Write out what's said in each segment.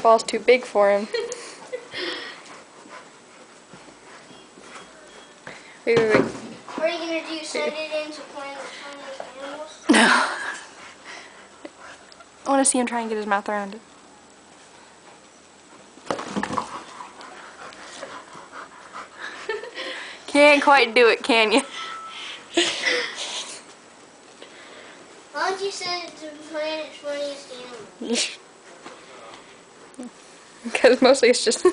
ball's too big for him. Wait. What are you gonna do? Send it into Planet Funniest Animals? No. I want to see him try and get his mouth around it. Can't quite do it, can you? Why don't you send it to Planet's Funniest Animals? Because mostly it's just...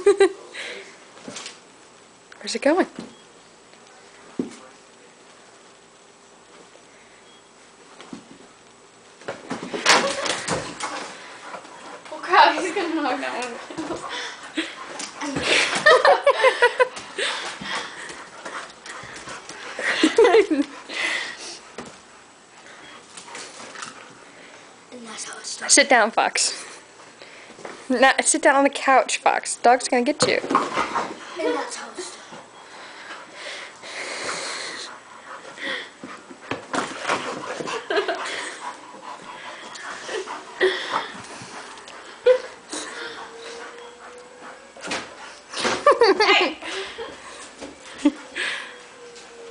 Where's it going? Oh crap, he's gonna knock that one. And that's how it starts. Sit down, Fox. Sit down on the couch, Fox. Dog's gonna get you. And that's how it starts.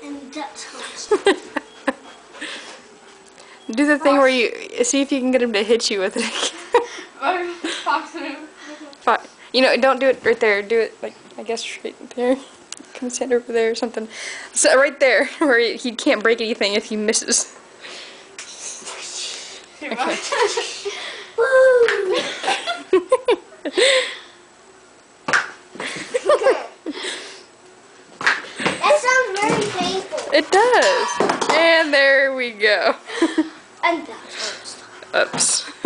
And that's how it starts. Do the thing where you see if you can get him to hit you with it. Fox move. Fine. You know, don't do it right there. Do it like I guess right there. Come stand over there or something. So right there, where he can't break anything if he misses. Too Okay. much. Woo! That sounds very painful. It does. And there we go. And that's how it starts. Oops.